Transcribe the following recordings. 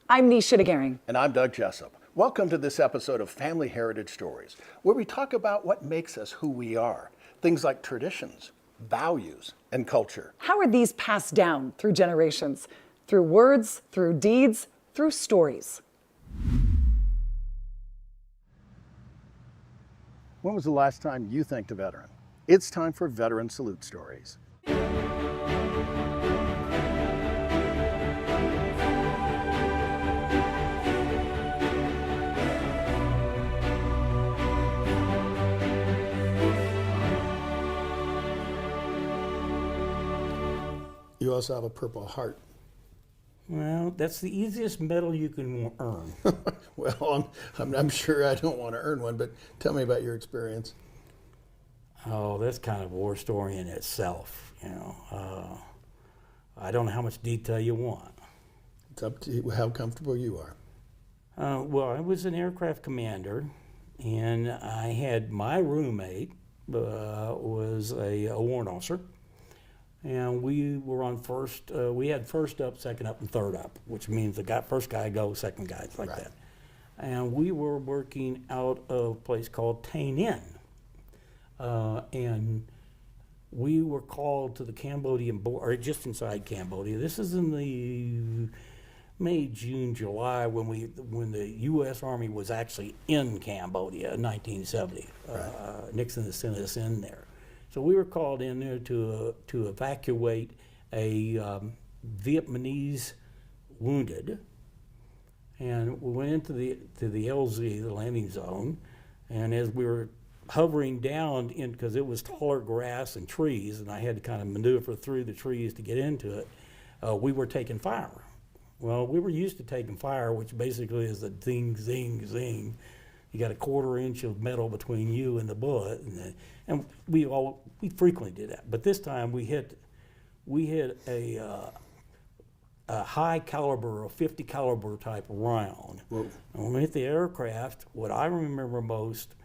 I'm Nisha DeGaring. And I'm Doug Jessup. Welcome to this episode of Family Heritage Stories, where we talk about what makes us who we are. Things like traditions, values, and culture. How are these passed down through generations? Through words, through deeds, through stories. When was the last time you thanked a veteran? It's time for Veteran Salute Stories. You also have a Purple Heart. Well, that's the easiest medal you can earn. Well, I'm sure I don't want to earn one, but tell me about your experience. Oh, that's kind of a war story in itself, you know. I don't know how much detail you want. It's up to you how comfortable you are. Well, I was an aircraft commander, and I had my roommate was a warrant officer. And we were on first, we had first up, second up, and third up, which means the first guy goes, second guy, it's like Right. that. And we were working out of a place called Tain Inn. And we were called to the Cambodian border, or just inside Cambodia. This is in the May, June, July, when the U.S. Army was actually in Cambodia in 1970. Right. Nixon sent us in there. So we were called in there to evacuate a Vietnamese wounded, and we went into the LZ, the landing zone, and as we were hovering down in, because it was taller grass and trees, and I had to kind of maneuver through the trees to get into it, we were taking fire. Well, we were used to taking fire, which basically is a zing, zing, zing. You got a 1/4 inch of metal between you and the bullet, and we frequently did that. But this time we hit a high caliber, a 50 caliber type round. Whoa. And when we hit the aircraft, what I remember most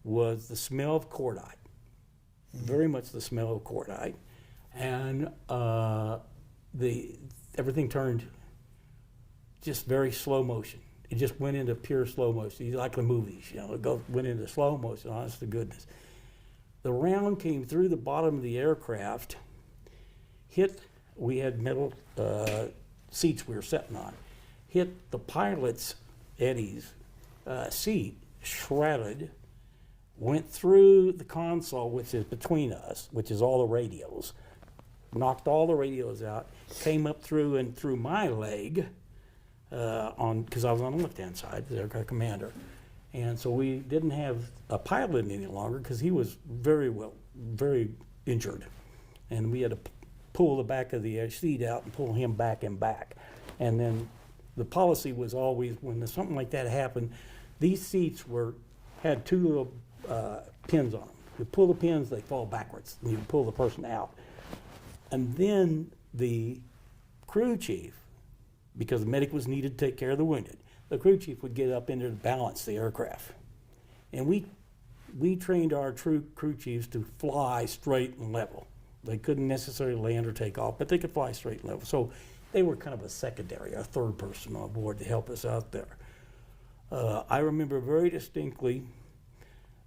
was the smell of cordite, very much the smell of cordite, and everything turned just very slow motion. It just went into pure slow motion. Like the movies, you know, went into slow motion, honest to goodness. The round came through the bottom of the aircraft, we had metal seats we were sitting on, hit the pilot's, Eddie's, seat, shredded, went through the console, which is between us, which is all the radios, knocked all the radios out, came up through and through my leg, because I was on the left-hand side, the aircraft commander. And so we didn't have a pilot any longer because he was very injured. And we had to pull the back of the seat out and pull him back and back. And then the policy was always, when something like that happened, these seats had two little pins on them. You pull the pins, they fall backwards, and you pull the person out. And then the crew chief, because the medic was needed to take care of the wounded, the crew chief would get up in there to balance the aircraft. And we trained our crew chiefs to fly straight and level. They couldn't necessarily land or take off, but they could fly straight and level. So they were kind of a secondary, a third person on board to help us out there. I remember very distinctly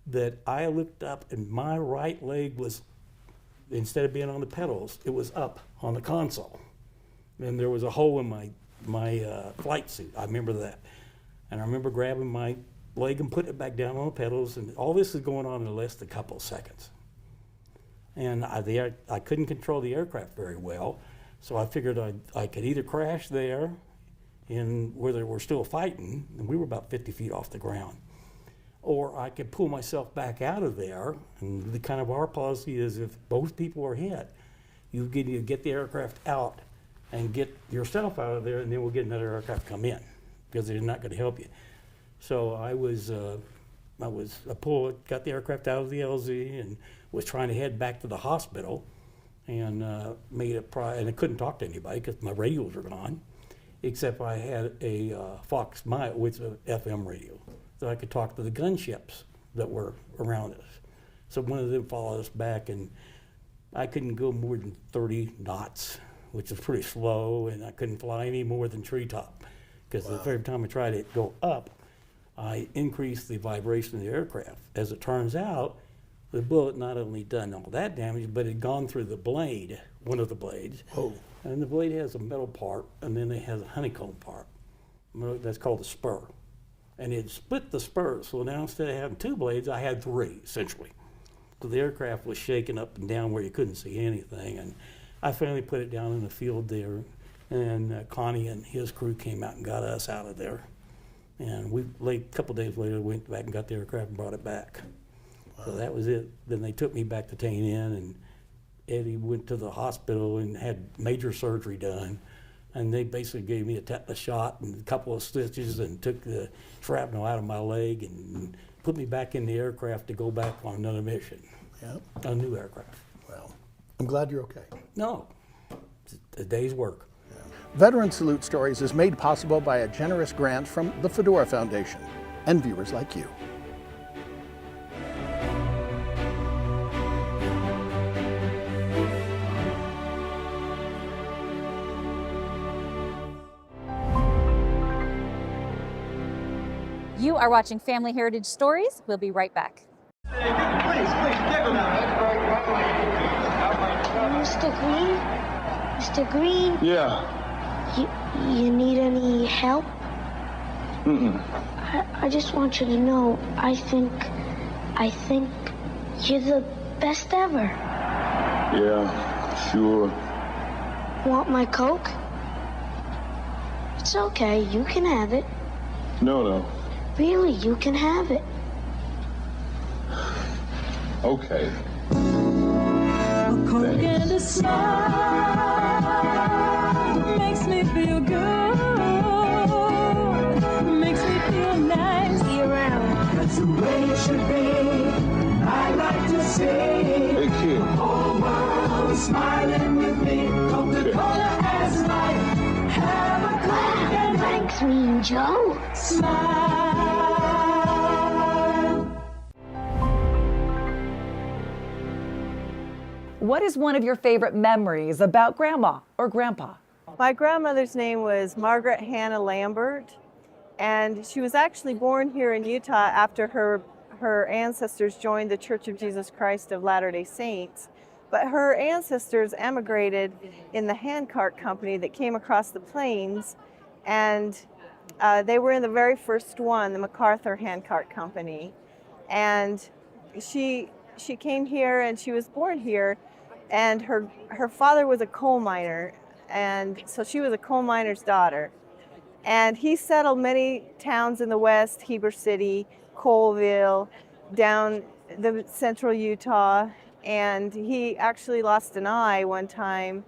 that I looked up and my right leg was, instead of being on the pedals, it was up on the console. And there was a hole in my flight suit. I remember that. And I remember grabbing my leg and putting it back down on the pedals, and all this is going on in less than a couple of seconds. And I couldn't control the aircraft very well, so I figured I could either crash there where they were still fighting, and we were about 50 feet off the ground, or I could pull myself back out of there. And our policy is if both people are hit, you get the aircraft out and get yourself out of there, and then we'll get another aircraft come in, because they're not going to help you. So I got the aircraft out of the LZ and was trying to head back to the hospital, and and I couldn't talk to anybody because my radios were gone, except I had a Fox Mile, which is an FM radio, so I could talk to the gunships that were around us. So one of them followed us back, and I couldn't go more than 30 knots, which is pretty slow, and I couldn't fly any more than treetop, because every time I tried to go up, I increased the vibration of the aircraft. As it turns out, the bullet not only done all that damage, but it had gone through the blade, one of the blades. Oh. And the blade has a metal part, and then it has a honeycomb part. That's called the spur. And it split the spur, so now instead of having 2 blades, I had 3, essentially. So the aircraft was shaking up and down where you couldn't see anything. And I finally put it down in the field there, and Connie and his crew came out and got us out of there. And a couple days later, we went back and got the aircraft and brought it back. Wow. So that was it. Then they took me back to Tane Inn, and Eddie went to the hospital and had major surgery done. And they basically gave me a tetanus shot and a couple of stitches and took the shrapnel out of my leg and put me back in the aircraft to go back on another mission. Yep. A new aircraft. Well, I'm glad you're okay. No, it's a day's work. Veteran Salute Stories is made possible by a generous grant from the Fedora Foundation and viewers like you. You are watching Family Heritage Stories. We'll be right back. Mr. Green? Mr. Green? Yeah. You need any help? Mm-mm. I just want you to know, I think you're the best ever. Yeah, sure. Want my Coke? It's okay, you can have it. No. Really, you can have it. Okay. A Coke and a smile makes me feel good. Makes me feel nice. See you around. That's the way it should be. I like to say, Hey, kid. the whole world is smiling with me. Coca-Cola as life. Have a Coke and Thanks, Mean Joe. smile. What is one of your favorite memories about Grandma or Grandpa? My grandmother's name was Margaret Hannah Lambert, and she was actually born here in Utah after her ancestors joined the Church of Jesus Christ of Latter-day Saints. But her ancestors emigrated in the handcart company that came across the plains, and they were in the very first one, the MacArthur Handcart Company. And she came here and she was born here, and her father was a coal miner, and so she was a coal miner's daughter. And he settled many towns in the west, Heber City, Colville, down the central Utah, and he actually lost an eye one time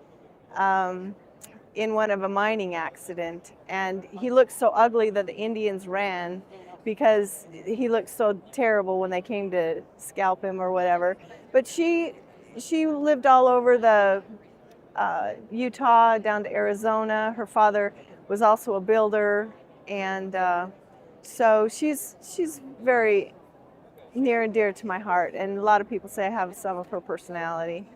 in one of a mining accident. And he looked so ugly that the Indians ran because he looked so terrible when they came to scalp him or whatever. But she lived all over the Utah down to Arizona. Her father was also a builder, and so she's very near and dear to my heart, and a lot of people say I have some of her personality.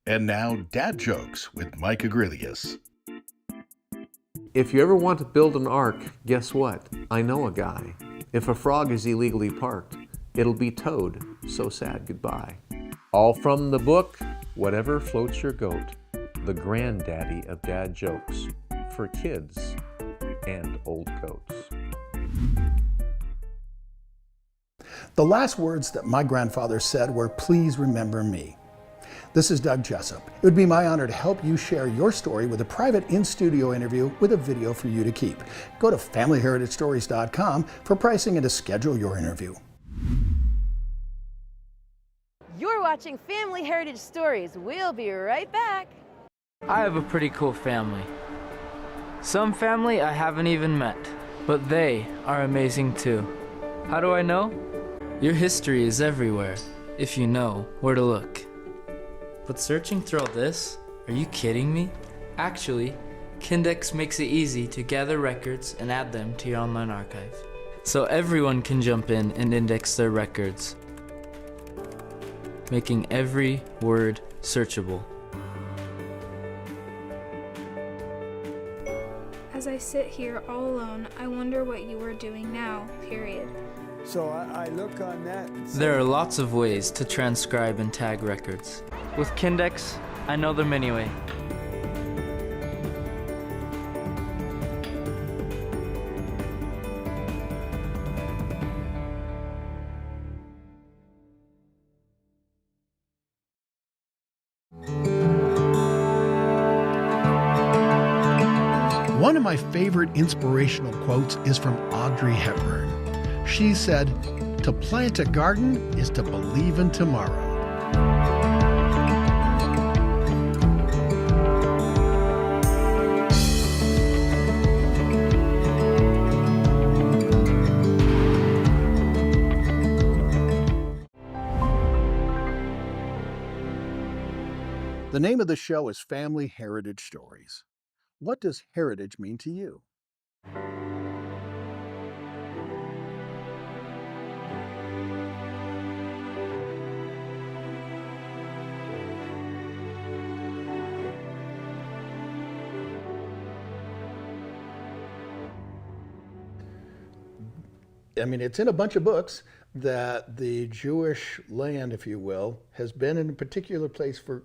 And now, Dad Jokes with Mike Agrilius. If you ever want to build an ark, guess what? I know a guy. If a frog is illegally parked, it'll be towed, so sad goodbye. All from the book, Whatever Floats Your Goat, the granddaddy of dad jokes, for kids and old goats. The last words that my grandfather said were, "Please remember me." This is Doug Jessup. It would be my honor to help you share your story with a private in-studio interview with a video for you to keep. Go to FamilyHeritageStories.com for pricing and to schedule your interview. You're watching Family Heritage Stories. We'll be right back. I have a pretty cool family. Some family I haven't even met, but they are amazing too. How do I know? Your history is everywhere, if you know where to look. But searching through all this? Are you kidding me? Actually, Kindex makes it easy to gather records and add them to your online archive. So everyone can jump in and index their records, making every word searchable. As I sit here all alone, I wonder what you are doing now, period. So I look on that and say, There are lots of ways to transcribe and tag records. With Kindex, I know them anyway. One of my favorite inspirational quotes is from Audrey Hepburn. She said, "To plant a garden is to believe in tomorrow." The name of the show is Family Heritage Stories. What does heritage mean to you? I mean, it's in a bunch of books that the Jewish land, if you will, has been in a particular place for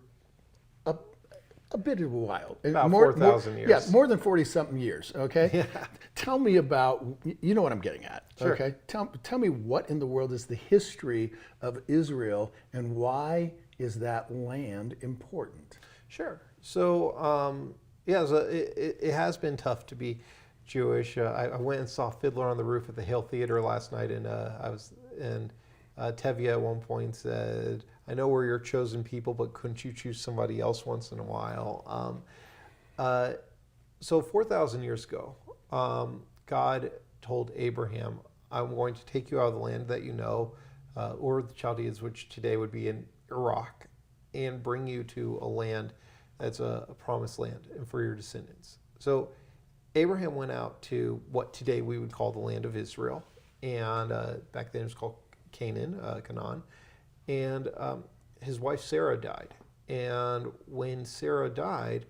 a bit of a while. About 4,000 years. Yeah, more than 40-something years, okay? Yeah. Tell me about, you know what I'm getting at, sure. Okay? Tell me what in the world is the history of Israel and why is that land important? Sure. So, it has been tough to be Jewish. I went and saw Fiddler on the Roof at the Hale Theater last night, and I was in Tevye at one point said, "I know we're your chosen people, but couldn't you choose somebody else once in a while?" So 4,000 years ago, God told Abraham, "I'm going to take you out of the land that you know, Ur of the Chaldeans, which today would be in Iraq, and bring you to a land that's a promised land, and for your descendants." So Abraham went out to what today we would call the land of Israel, and back then it was called Canaan. And his wife Sarah died. And when Sarah died,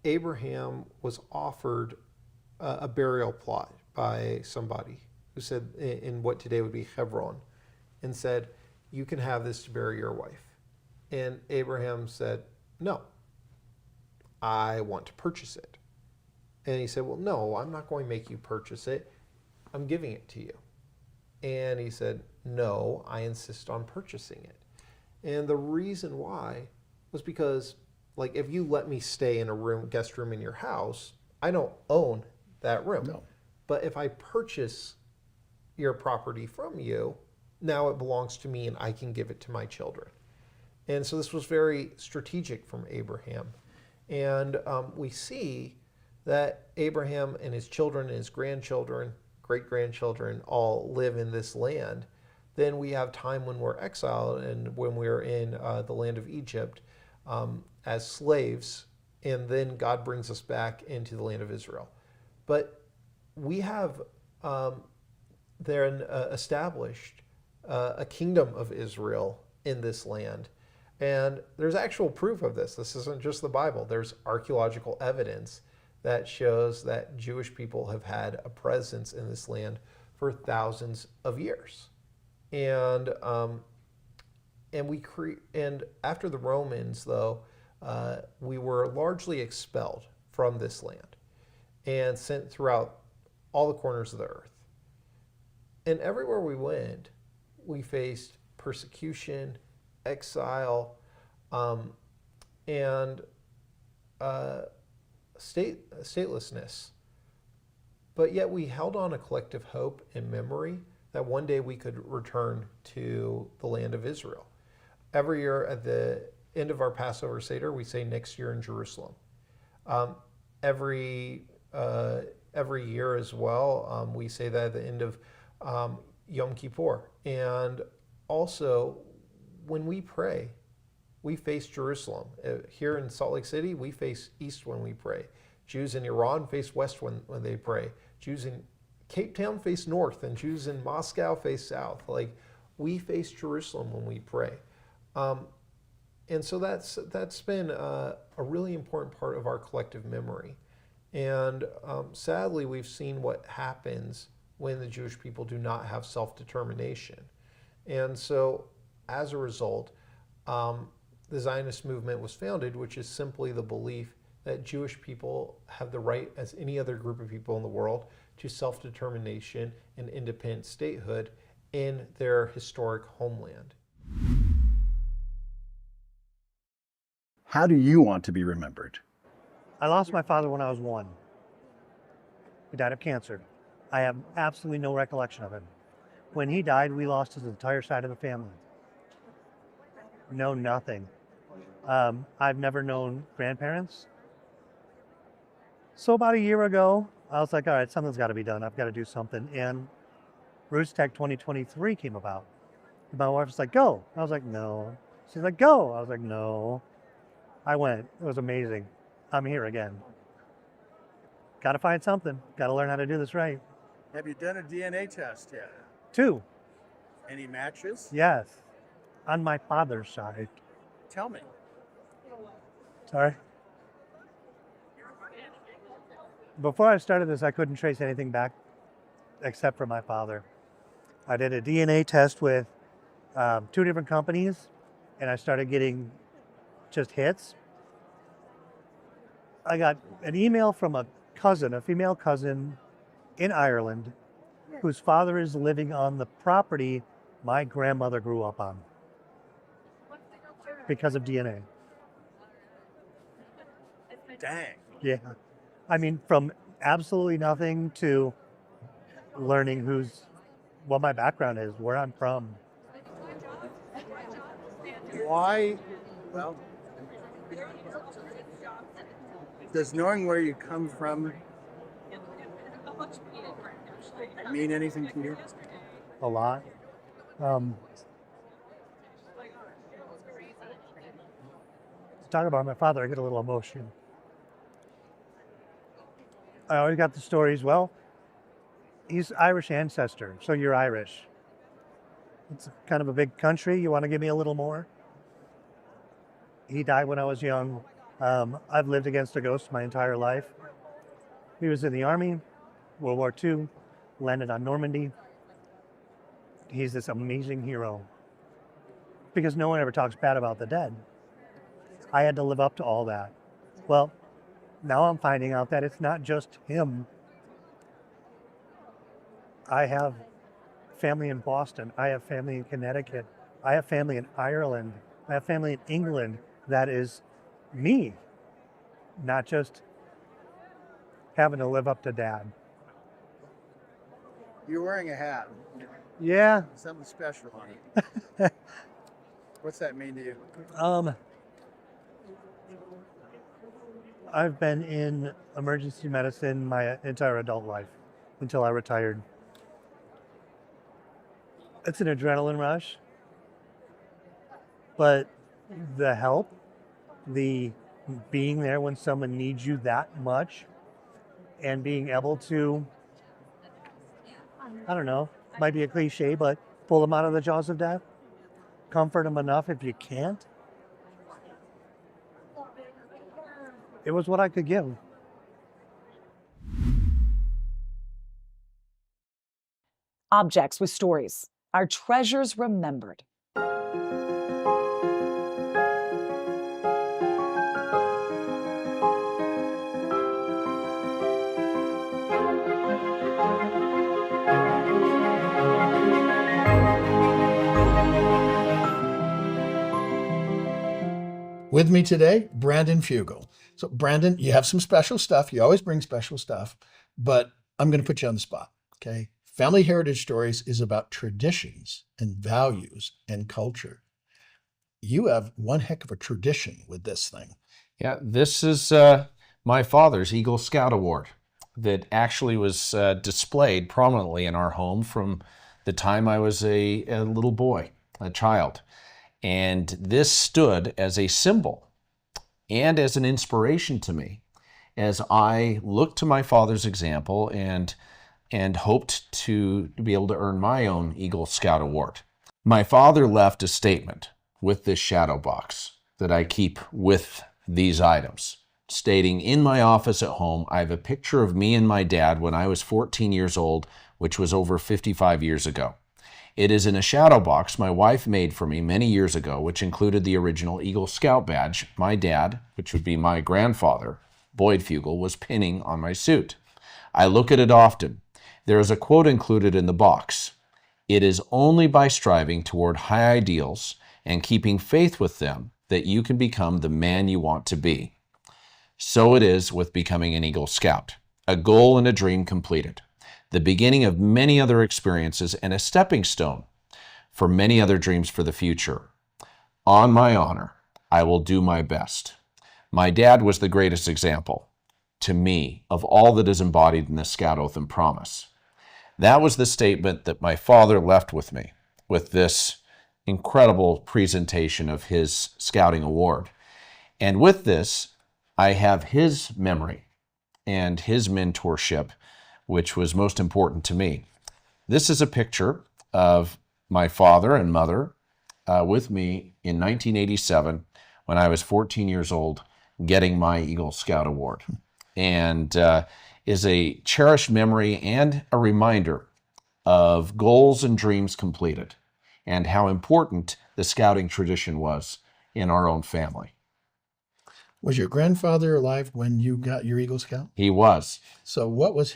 Abraham was offered a burial plot by somebody who said, in what today would be Hebron, and said, "You can have this to bury your wife." And Abraham said, "No, I want to purchase it." And he said, "Well, no, I'm not going to make you purchase it. I'm giving it to you." And he said, "No, I insist on purchasing it." And the reason why was because, like, if you let me stay in a guest room in your house, I don't own that room. No. But if I purchase your property from you, now it belongs to me and I can give it to my children. And so this was very strategic from Abraham. And we see that Abraham and his children and his grandchildren, great-grandchildren, all live in this land. Then we have time when we're exiled and when we're in the land of Egypt as slaves, and then God brings us back into the land of Israel. But we have then established a kingdom of Israel in this land. And there's actual proof of this. This isn't just the Bible. There's archaeological evidence that shows that Jewish people have had a presence in this land for thousands of years. And after the Romans, though, we were largely expelled from this land and sent throughout all the corners of the earth. And everywhere we went, we faced persecution, exile, and statelessness. But yet we held on a collective hope and memory that one day we could return to the land of Israel. Every year at the end of our Passover Seder, we say next year in Jerusalem. Every year as well, we say that at the end of Yom Kippur. And also, when we pray, we face Jerusalem. Here in Salt Lake City, we face east when we pray. Jews in Iran face west when they pray. Jews in Cape Town face north, and Jews in Moscow face south. Like, we face Jerusalem when we pray. And so that's been a really important part of our collective memory. And sadly, we've seen what happens when the Jewish people do not have self-determination. And so, as a result, the Zionist movement was founded, which is simply the belief that Jewish people have the right, as any other group of people in the world, to self-determination and independent statehood in their historic homeland. How do you want to be remembered? I lost my father when I was 1. He died of cancer. I have absolutely no recollection of him. When he died, we lost his entire side of the family. No, nothing. I've never known grandparents. So about a year ago, I was like, all right, something's got to be done. I've got to do something. And Roots Tech 2023 came about. And my wife was like, go. I was like, no. She's like, go. I was like, no. I went. It was amazing. I'm here again. Got to find something. Got to learn how to do this right. Have you done a DNA test yet? 2. Any matches? Yes. On my father's side. Tell me. Sorry. Before I started this, I couldn't trace anything back except for my father. I did a DNA test with 2 different companies, and I started getting just hits. I got an email from a cousin, a female cousin in Ireland, whose father is living on the property my grandmother grew up on because of DNA. Dang. Yeah. I mean, from absolutely nothing to learning what my background is, where I'm from. Why? Well, does knowing where you come from mean anything to you? A lot. Talk about my father, I get a little emotional. I always got the stories, well, he's Irish ancestor, so you're Irish. It's kind of a big country, you want to give me a little more? He died when I was young. I've lived against a ghost my entire life. He was in the Army, World War II, landed on Normandy. He's this amazing hero. Because no one ever talks bad about the dead. I had to live up to all that. Well, now I'm finding out that it's not just him. I have family in Boston. I have family in Connecticut. I have family in Ireland. I have family in England that is me, not just having to live up to Dad. You're wearing a hat. Yeah. Something special on it. What's that mean to you? I've been in emergency medicine my entire adult life until I retired. It's an adrenaline rush, but the help, the being there when someone needs you that much, and being able to, I don't know, might be a cliche, but pull them out of the jaws of death, comfort them enough if you can't. It was what I could give. Objects with stories are treasures remembered. With me today, Brandon Fugal. So Brandon, you have some special stuff. You always bring special stuff, but I'm going to put you on the spot, okay? Family Heritage Stories is about traditions and values and culture. You have one heck of a tradition with this thing. Yeah, this is my father's Eagle Scout Award that actually was displayed prominently in our home from the time I was a little boy, a child. And this stood as a symbol and as an inspiration to me as I looked to my father's example and hoped to be able to earn my own Eagle Scout Award. My father left a statement with this shadow box that I keep with these items. stating, "In my office at home, I have a picture of me and my dad when I was 14 years old, which was over 55 years ago. It is in a shadow box my wife made for me many years ago, which included the original Eagle Scout badge my dad, which would be my grandfather, Boyd Fugal, was pinning on my suit. I look at it often. There is a quote included in the box. It is only by striving toward high ideals and keeping faith with them that you can become the man you want to be. So it is with becoming an Eagle Scout, a goal and a dream completed, the beginning of many other experiences and a stepping stone for many other dreams for the future. On my honor, I will do my best." My dad was the greatest example to me of all that is embodied in the Scout Oath and Promise. That was the statement that my father left with me with this incredible presentation of his Scouting Award. And with this, I have his memory and his mentorship, which was most important to me. This is a picture of my father and mother with me in 1987 when I was 14 years old getting my Eagle Scout Award, and is a cherished memory and a reminder of goals and dreams completed and how important the scouting tradition was in our own family. Was your grandfather alive when you got your Eagle Scout? He was. So what was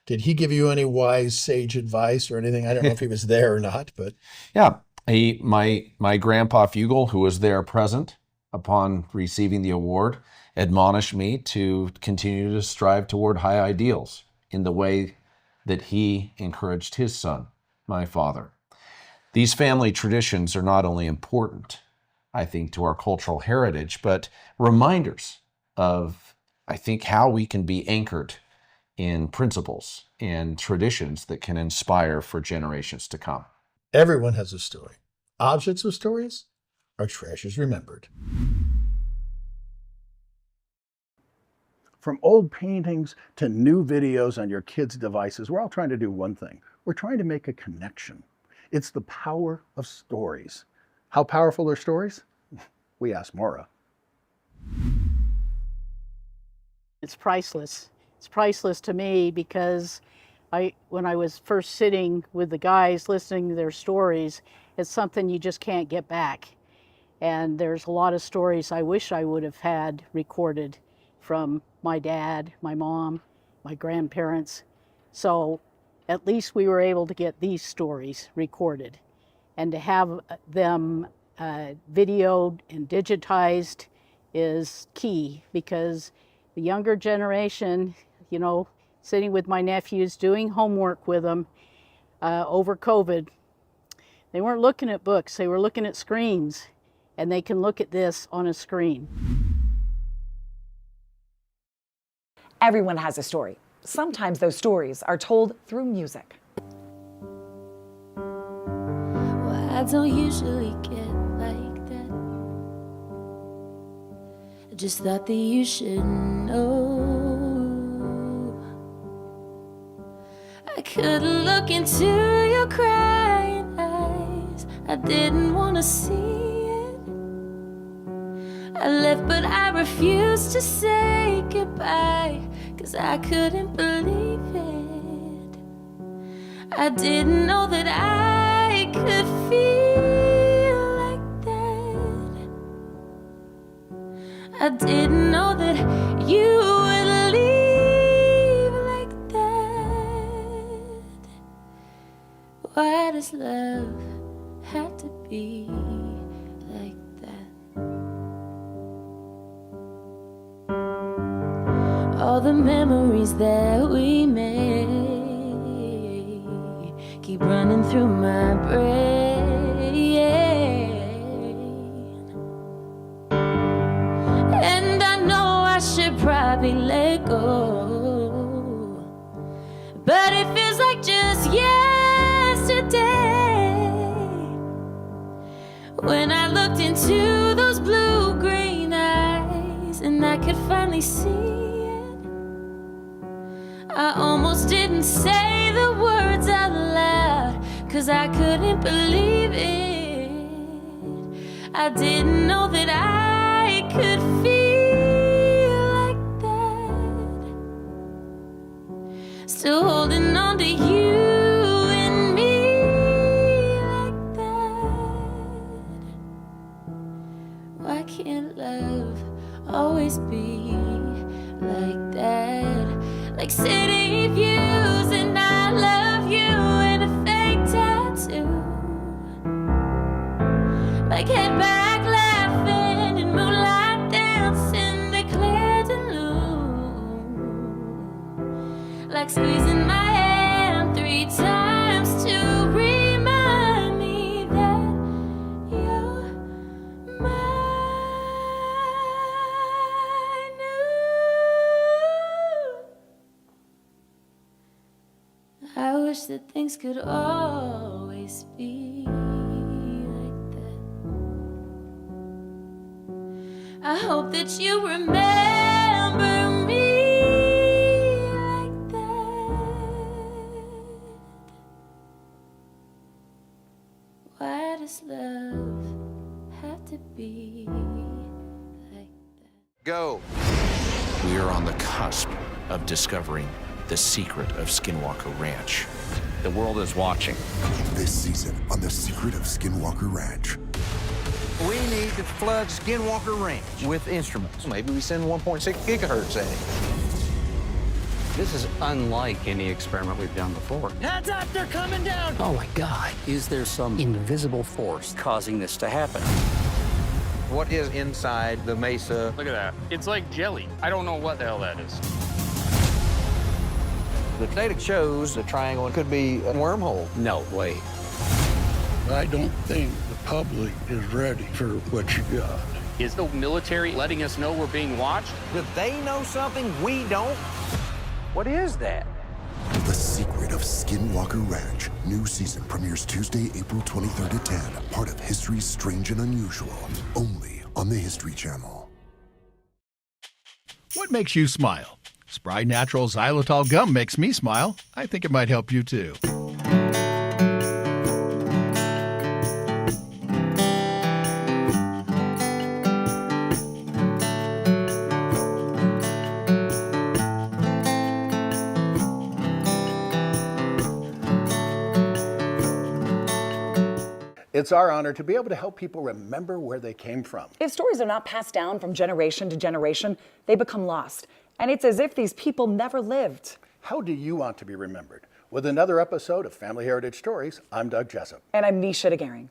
did he give you any wise, sage advice or anything? I don't know if he was there or not, but... Yeah, my grandpa Fugal, who was there present upon receiving the award, admonished me to continue to strive toward high ideals in the way that he encouraged his son, my father. These family traditions are not only important, I think, to our cultural heritage, but reminders of, I think, how we can be anchored in principles and traditions that can inspire for generations to come. Everyone has a story. Objects with stories are treasures remembered. From old paintings to new videos on your kids' devices, we're all trying to do one thing. We're trying to make a connection. It's the power of stories. How powerful are stories? We asked Maura. It's priceless. It's priceless to me because when I was first sitting with the guys listening to their stories, it's something you just can't get back. And there's a lot of stories I wish I would have had recorded from my dad, my mom, my grandparents. So at least we were able to get these stories recorded. And to have them videoed and digitized is key, because the younger generation, you know, sitting with my nephews, doing homework with them over COVID, they weren't looking at books, they were looking at screens, and they can look at this on a screen. Everyone has a story. Sometimes those stories are told through music. Well, I don't usually get like that. I just thought that you should know. I couldn't look into your crying eyes. I didn't want to see it. I left, but I refused to say goodbye, 'cause I couldn't believe it. I didn't know that I could feel like that. I didn't know that you would leave like that. Why does love have to be like that? All the memories that we made keep running through my brain, and I know I should probably let go, but it feels like just yesterday when I looked into those blue-green eyes and I could finally see. I almost didn't say the words out loud, 'cause I couldn't believe it. I didn't know that I could feel Why can't love always be like that? Like city views and I love you and a fake tattoo. Like head back laughing and moonlight dancing, declared to lose. Like squeezing my hand 3 times to remind me that you're mine. I wish that things could always be like that. I hope that you remember me like that. Why does love have to be like that? Go! We are on the cusp of discovering the secret of Skinwalker Ranch. The world is watching. This season on The Secret of Skinwalker Ranch. We need to flood Skinwalker Ranch with instruments. Maybe we send 1.6 gigahertz at it. This is unlike any experiment we've done before. Heads up, they're coming down! Oh my God, is there some invisible force causing this to happen? What is inside the mesa? Look at that. It's like jelly. I don't know what the hell that is. The data shows the triangle could be a wormhole. No way. I don't think the public is ready for what you got. Is the military letting us know we're being watched? Do they know something we don't? What is that? The Secret of Skinwalker Ranch. New season premieres Tuesday, April 23rd at 10. Part of History's Strange and Unusual. Only on the History Channel. What makes you smile? Spry Natural Xylitol Gum makes me smile. I think it might help you too. It's our honor to be able to help people remember where they came from. If stories are not passed down from generation to generation, they become lost. And it's as if these people never lived. How do you want to be remembered? With another episode of Family Heritage Stories, I'm Doug Jessup. And I'm Nisha DeGaring.